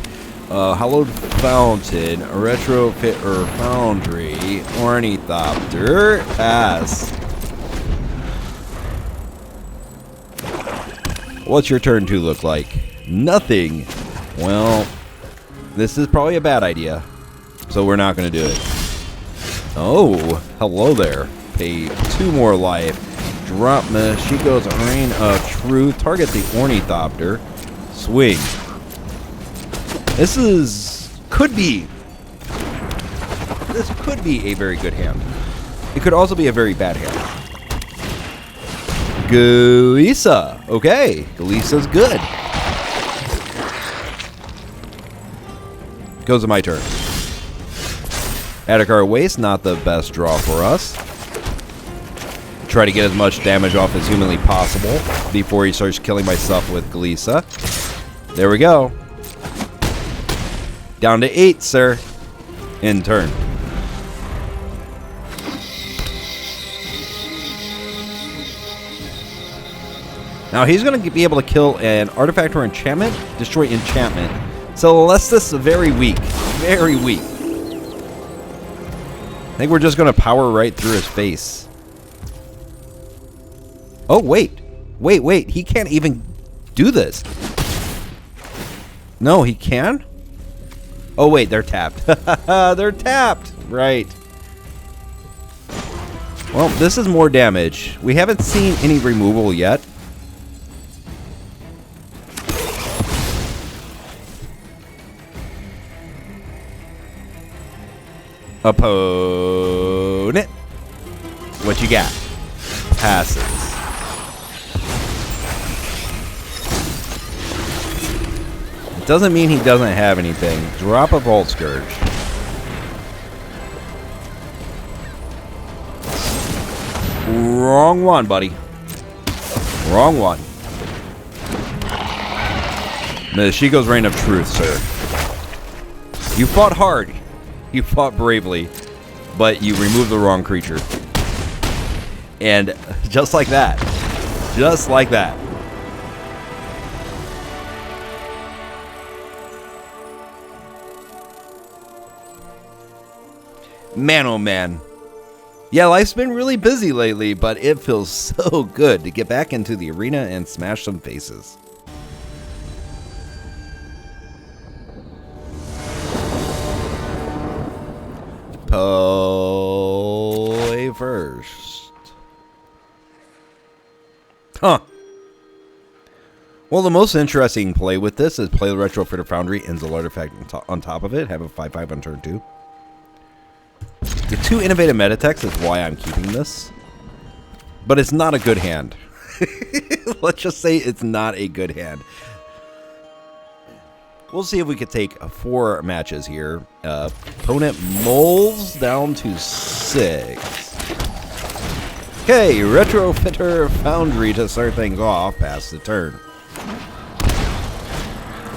S1: Hallowed Fountain, Retrofitter Foundry, Ornithopter, pass. What's your turn 2 look like? Nothing. Well, this is probably a bad idea, so we're not going to do it. Oh, hello there. Pay 2 more life. Drop Meshiko's Reign of Truth. Target the Ornithopter. Swing. This could be a very good hand. It could also be a very bad hand. Galisa. Okay, Galisa's good. Goes to my turn. Atticar Waste, not the best draw for us. Try to get as much damage off as humanly possible before he starts killing my stuff with Galisa. There we go. Down to 8, sir. In turn. Now he's going to be able to kill an artifact or enchantment, destroy enchantment. So Celestis is very weak. Very weak. I think we're just going to power right through his face. Oh, wait. Wait. He can't even do this. No, he can? Oh, wait. They're tapped. They're tapped. Right. Well, this is more damage. We haven't seen any removal yet. Opponent. What you got? Passes. It doesn't mean he doesn't have anything. Drop a Vault Skirge. Wrong one, buddy. Wrong one. Meshiko's Reign of Truth, sir. You fought hard. You fought bravely, but you removed the wrong creature. And just like that. Just like that. Man, oh man. Yeah, life's been really busy lately, but it feels so good to get back into the arena and smash some faces. Play first. Huh. Well, the most interesting play with this is play the Retrofitter Foundry, Ensoul Artifact on top of it. Have a 5/5 on turn 2. The 2 innovative meta techs is why I'm keeping this. But it's not a good hand. Let's just say it's not a good hand. We'll see if we could take 4 matches here. Opponent moles down to 6. Okay, Retrofitter Foundry to start things off. Pass the turn.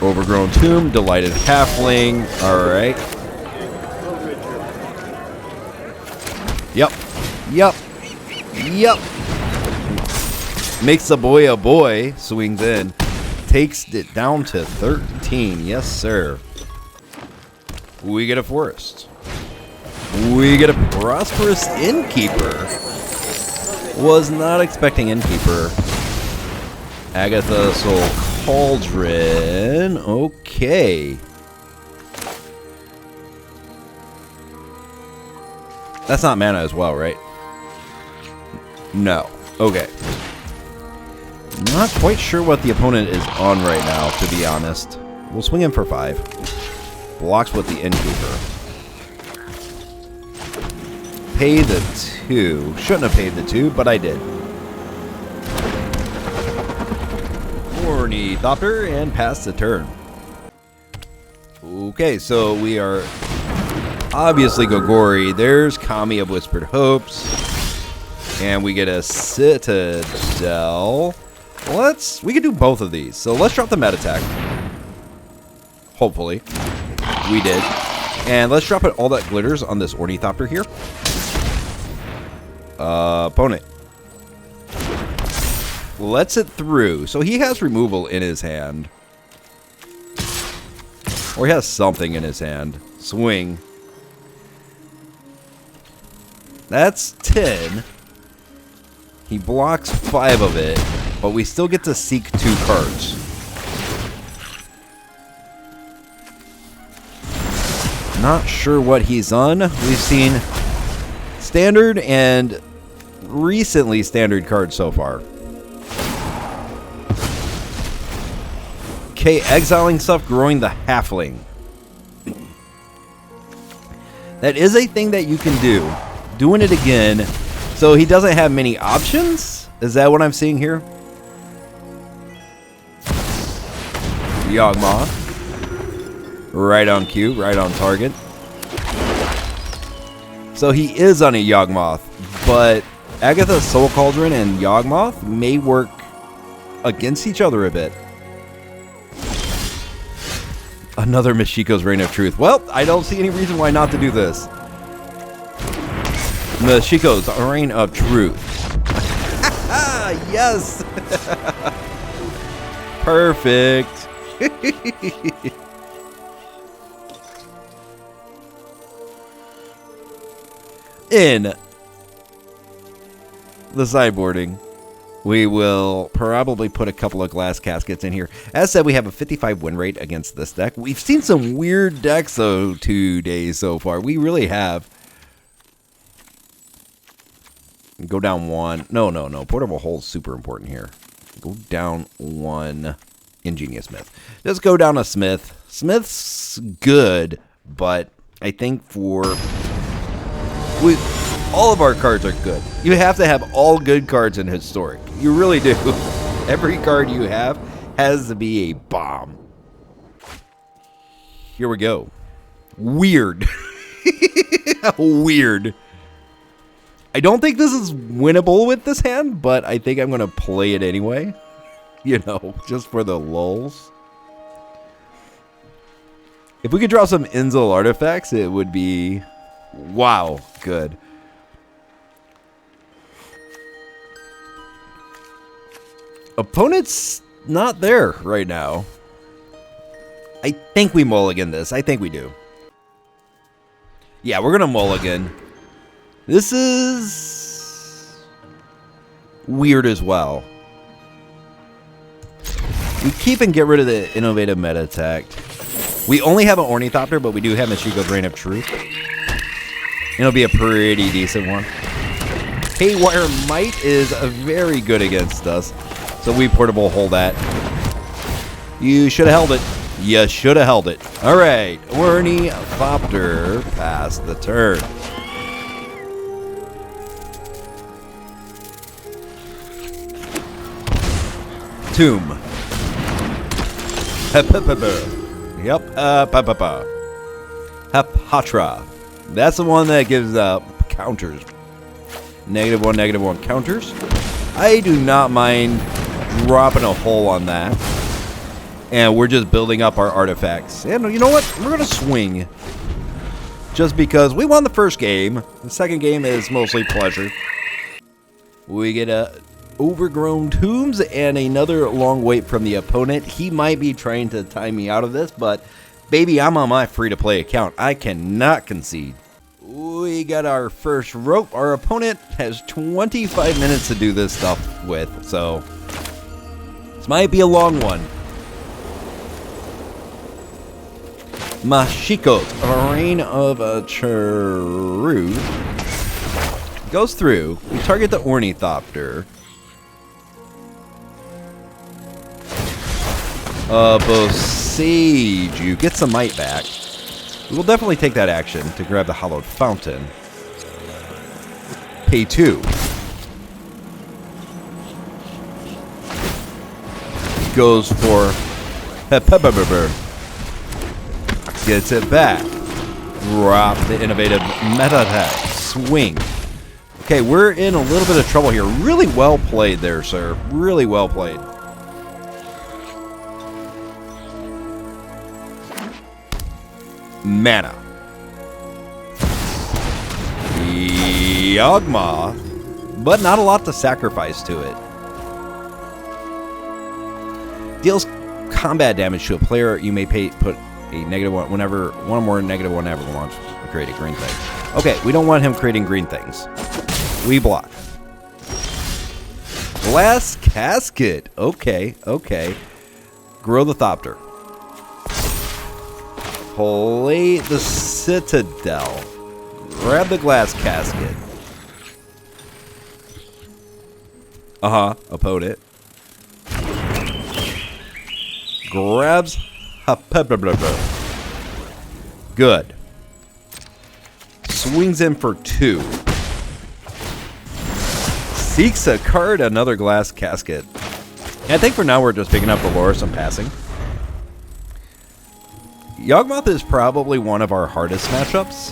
S1: Overgrown Tomb, Delighted Halfling. Alright. Yep. Makes the boy a boy. Swings in. Takes it down to 13. Yes, sir. We get a forest. We get a prosperous innkeeper. Was not expecting Innkeeper. Agatha Soul Cauldron. Okay. That's not mana as well, right? No. Okay. Not quite sure what the opponent is on right now, to be honest. We'll swing in for 5. Blocks with the Innkeeper. Pay the 2. Shouldn't have paid the 2, but I did. Ornithopter and pass the turn. Okay, so we are obviously Gogori. There's Kami of Whispered Hopes. And we get a Citadel. We can do both of these. So let's drop the Met Attack. Hopefully. We did. And let's drop it all that glitters on this Ornithopter here. Opponent. Lets it through. So he has removal in his hand. Or he has something in his hand. Swing. That's 10. He blocks 5 of it, but we still get to seek 2 cards. Not sure what he's on. We've seen standard and recently standard cards so far. Okay, exiling stuff, growing the halfling. That is a thing that you can do. Doing it again. So he doesn't have many options? Is that what I'm seeing here? Yawgmoth. Right on cue, right on target. So he is on a Yawgmoth, but Agatha's Soul Cauldron and Yawgmoth may work against each other a bit. Another Mashiko's Reign of Truth. Well, I don't see any reason why not to do this. Mashiko's Reign of Truth. Yes! Perfect. In the sideboarding, we will probably put a couple of glass caskets in here. As said, we have a 55 win rate against this deck. We've seen some weird decks, though, 2 days so far. We really have. Go down 1. No. Portable Hole's super important here. Go down 1. Ingenious Smith. Just go down a Smith. Smith's good, but I think all of our cards are good. You have to have all good cards in Historic. You really do. Every card you have has to be a bomb. Here we go. Weird. Weird. I don't think this is winnable with this hand, but I think I'm going to play it anyway. You know, just for the lulz. If we could draw some Ensoul Artifacts, it would be... wow, good. Opponent's not there right now. I think we mulligan this. I think we do. Yeah, we're going to mulligan. This is weird as well. We keep and get rid of the innovative meta attack. We only have an Ornithopter, but we do have Mashiko's Reign of Truth. It'll be a pretty decent one. Haywire Might is very good against us. So we portable hold that. You should have held it. You should have held it. All right. Ornithopter passed the turn. Tomb. Yep. Hepatra. That's the one that gives counters. -1/-1 counters. I do not mind dropping a hole on that. And we're just building up our artifacts. And you know what? We're going to swing. Just because we won the first game. The second game is mostly pleasure. We get a overgrown tombs and another long wait from the opponent. He might be trying to time me out of this, but baby, I'm on my free-to-play account. I cannot concede. We got our first rope. Our opponent has 25 minutes to do this stuff with, so this might be a long one. Mashiko's Reign of Truth goes through. We target the Ornithopter. Boseiju gets some might back. We will definitely take that action to grab the Hallowed Fountain. Pay 2. Goes for Hepebeber. Gets it back. Drop the innovative meta attack. Swing. Okay, we're in a little bit of trouble here. Really well played there, sir. Really well played. Mana. Yawgmoth, but not a lot to sacrifice to it. Deals combat damage to a player. You may put a -1 whenever one more -1 ever wants to create a green thing. Okay, we don't want him creating green things. We block. Glass Casket. Okay, okay. Grow the Thopter. Play the Citadel. Grab the Glass Casket. Opponent. Grabs. Good. Swings in for 2. Seeks a card, another Glass Casket. And I think for now we're just picking up the Lurrus and passing. Yawgmoth is probably one of our hardest matchups.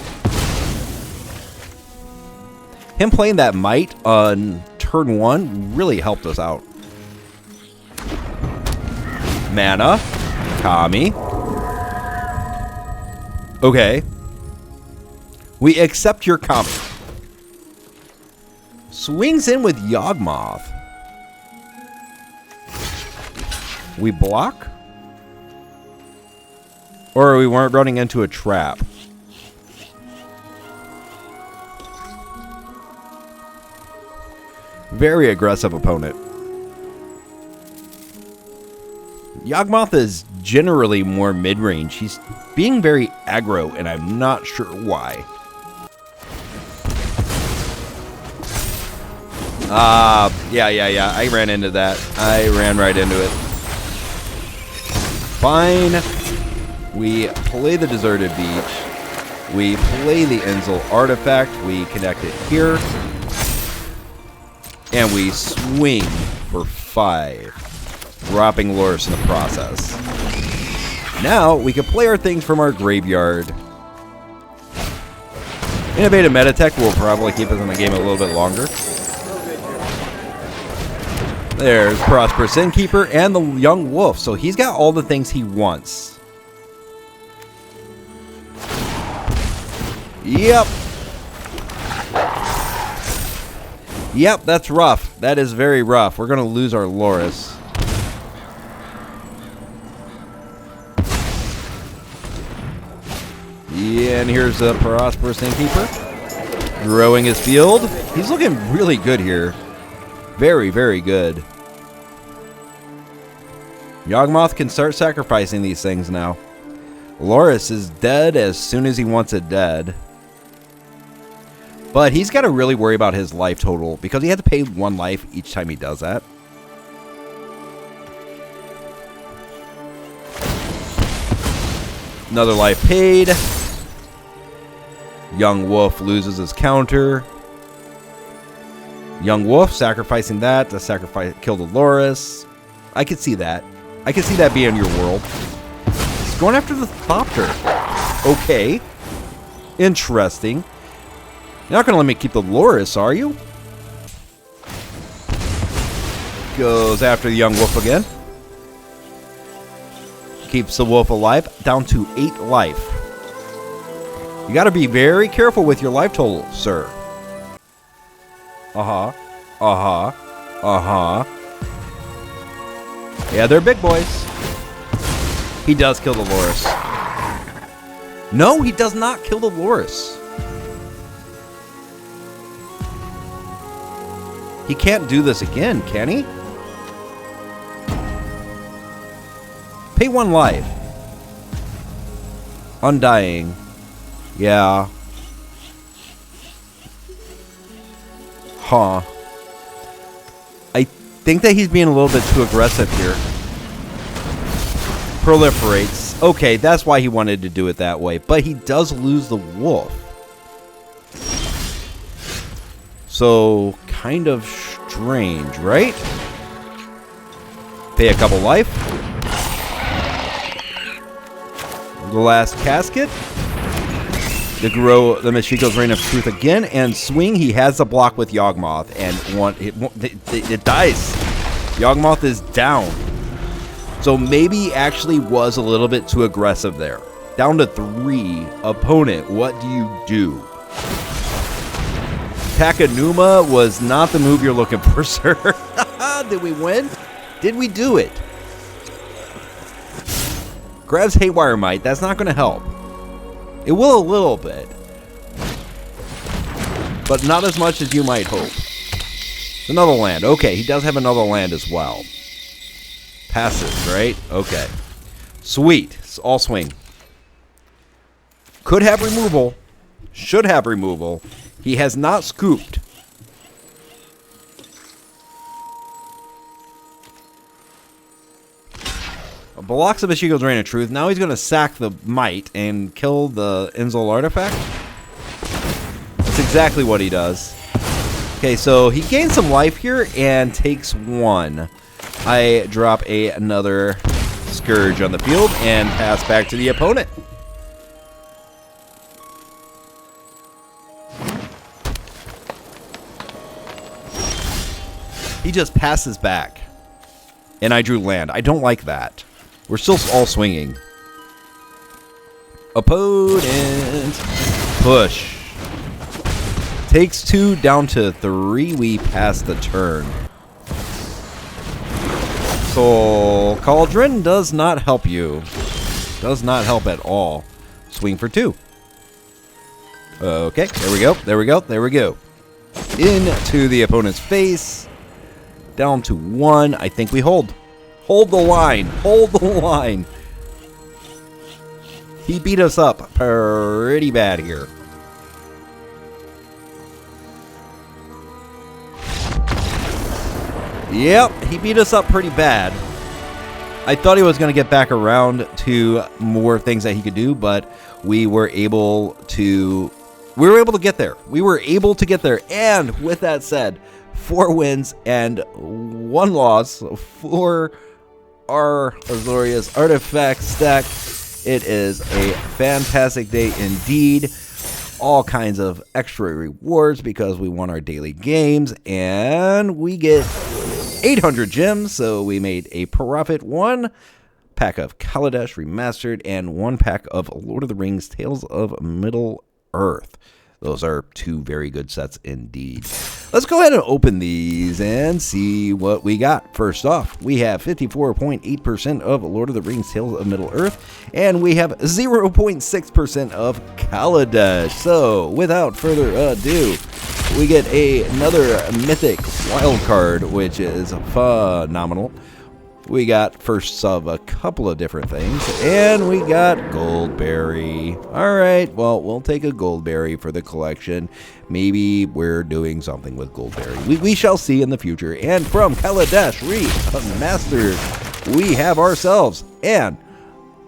S1: Him playing that Might on turn 1 really helped us out. Mana. Kami. Okay. We accept your Kami. Swings in with Yawgmoth. We block? Or we weren't running into a trap. Very aggressive opponent. Yawgmoth is generally more mid-range. He's being very aggro, and I'm not sure why. Yeah. I ran into that. I ran right into it. Fine. We play the Deserted Beach. We play the Ensoul Artifact. We connect it here. And we swing for 5. Dropping Lurrus in the process. Now, we can play our things from our graveyard. Innovative Meta Tech will probably keep us in the game a little bit longer. There's Prosperous Innkeeper and the Young Wolf. So he's got all the things he wants. Yep. Yep, that's rough. That is very rough. We're going to lose our Lurrus. Yeah, and here's a Prosperous Innkeeper. Growing his field. He's looking really good here. Very, very good. Yawgmoth can start sacrificing these things now. Lurrus is dead as soon as he wants it dead. But he's got to really worry about his life total because he had to pay 1 life each time he does that. Another life paid. Young Wolf loses his counter. Young Wolf sacrificing that to kill the Lurrus. I could see that. I could see that being your world. He's going after the Thopter. Okay. Interesting. You're not going to let me keep the Lurrus, are you? Goes after the Young Wolf again. Keeps the wolf alive. Down to 8 life. You got to be very careful with your life total, sir. Yeah, they're big boys. He does kill the Lurrus. No, he does not kill the Lurrus. He can't do this again, can he? Pay 1 life. Undying. Yeah. Huh. I think that he's being a little bit too aggressive here. Proliferates. Okay, that's why he wanted to do it that way. But he does lose the wolf. So, kind of strange, right? Pay a couple life. The last casket. To grow the Mashiko's Reign of Truth again. And swing, he has a block with Yawgmoth. And it dies. Yawgmoth is down. So maybe he actually was a little bit too aggressive there. Down to 3. Opponent, what do you do? Takanuma was not the move you're looking for, sir. Did we win? Did we do it? Grabs Haywire Might. That's not going to help. It will a little bit. But not as much as you might hope. Another land. Okay, he does have another land as well. Passes, right? Okay. Sweet. It's all swing. Could have removal. Should have removal. He has not scooped. Blocks of Mashiko's Reign of Truth. Now he's going to sack the Might and kill the Ensoul Artifact. That's exactly what he does. Okay, so he gains some life here and takes 1. I drop another Scourge on the field and pass back to the opponent. He just passes back. And I drew land. I don't like that. We're still all swinging. Opponent. Push. Takes 2 down to 3. We pass the turn. Soul Cauldron does not help you. Does not help at all. Swing for 2. Okay, there we go. There we go. There we go. Into the opponent's face. Down to 1. I think we hold. Hold the line. Hold the line. He beat us up pretty bad here. Yep, he beat us up pretty bad. I thought he was going to get back around to more things that he could do, but we were able to get there. We were able to get there. And with that said, 4 wins and 1 loss for our Azorius Artifact stack. It is a fantastic day indeed. All kinds of extra rewards because we won our daily games, and we get 800 gems, so we made a profit. 1 pack of Kaladesh Remastered and 1 pack of Lord of the Rings Tales of Middle-earth. Those are 2 very good sets indeed. Let's go ahead and open these and see what we got. First off, we have 54.8% of Lord of the Rings Tales of Middle-earth, and we have 0.6% of Kaladesh. So, without further ado, we get another mythic wild card, which is phenomenal. We got firsts of a couple of different things, and we got Goldberry. Alright, well, we'll take a Goldberry for the collection. Maybe we're doing something with Goldberry. We shall see in the future. And from Kaladesh Remastered, we have ourselves and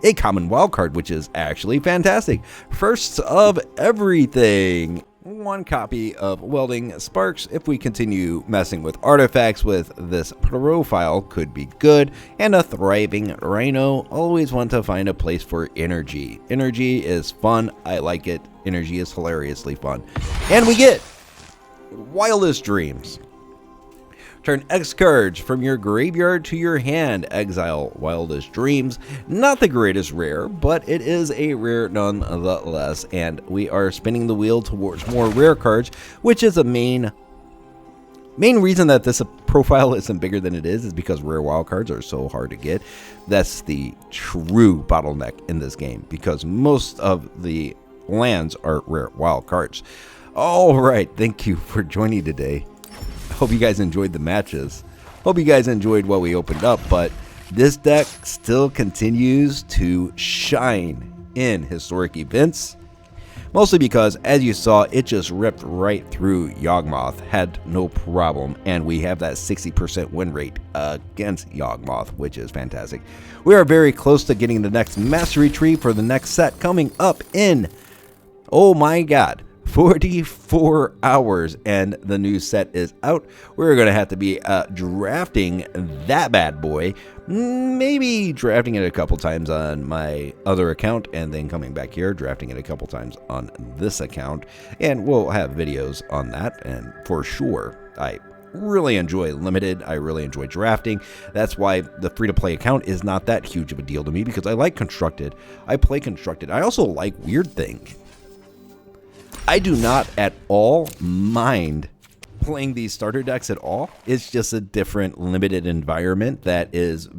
S1: a common wildcard, which is actually fantastic. Firsts of everything. 1 copy of Welding Sparks. If we continue messing with artifacts with this profile, could be good. And a Thriving Rhino. Always want to find a place for energy. Energy is fun. I like it. Energy is hilariously fun. And we get Wildest Dreams. Turn X cards from your graveyard to your hand. Exile Wildest Dreams. Not the greatest rare, but it is a rare nonetheless. And we are spinning the wheel towards more rare cards, which is a main reason that this profile isn't bigger than it is because rare wild cards are so hard to get. That's the true bottleneck in this game because most of the lands are rare wild cards. All right, thank you for joining today. Hope you guys enjoyed the matches. Hope you guys enjoyed what we opened up, but this deck still continues to shine in historic events. Mostly because, as you saw, it just ripped right through Yawgmoth, had no problem, and we have that 60% win rate against Yawgmoth, which is fantastic. We are very close to getting the next mastery tree for the next set coming up in, oh my god, 44 hours, and the new set is out. We're going to have to be drafting that bad boy. Maybe drafting it a couple times on my other account and then coming back here, drafting it a couple times on this account. And we'll have videos on that. And for sure, I really enjoy Limited. I really enjoy drafting. That's why the free-to-play account is not that huge of a deal to me, because I like Constructed. I play Constructed. I also like Weird Thing. I do not at all mind playing these starter decks at all. It's just a different limited environment that is,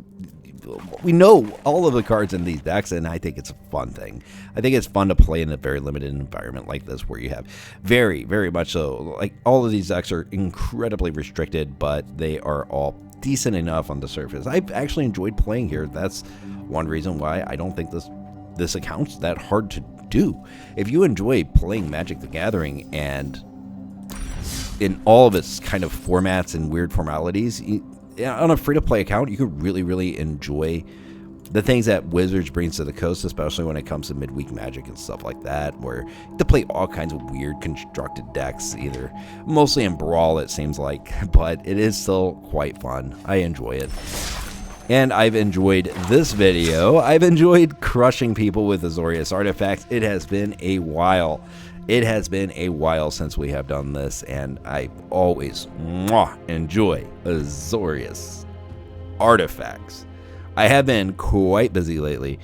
S1: we know all of the cards in these decks, and I think it's a fun thing. I think it's fun to play in a very limited environment like this, where you have very, very much so, like, all of these decks are incredibly restricted, but they are all decent enough on the surface. I've actually enjoyed playing here. That's one reason why I don't think this account's that hard to do. If you enjoy playing Magic the Gathering and in all of its kind of formats and weird formalities, on a free-to-play account, you could really, really enjoy the things that Wizards brings to the coast, especially when it comes to midweek Magic and stuff like that, where you have to play all kinds of weird constructed decks, either mostly in Brawl, it seems like, but it is still quite fun. I enjoy it. And I've enjoyed this video. I've enjoyed crushing people with Azorius artifacts. It has been a while. It has been a while since we have done this, and I always enjoy Azorius artifacts. I have been quite busy lately,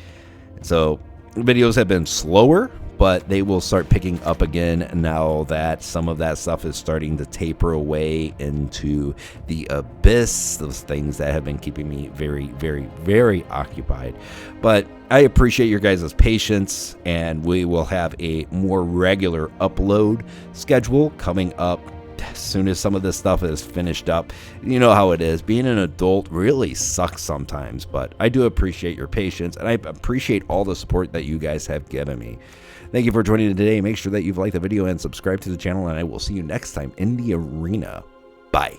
S1: so videos have been slower, but they will start picking up again now that some of that stuff is starting to taper away into the abyss, those things that have been keeping me very, very, very occupied. But I appreciate your guys' patience, and we will have a more regular upload schedule coming up as soon as some of this stuff is finished up. You know how it is. Being an adult really sucks sometimes, but I do appreciate your patience, and I appreciate all the support that you guys have given me. Thank you for joining me today. Make sure that you've liked the video and subscribed to the channel, and I will see you next time in the arena. Bye.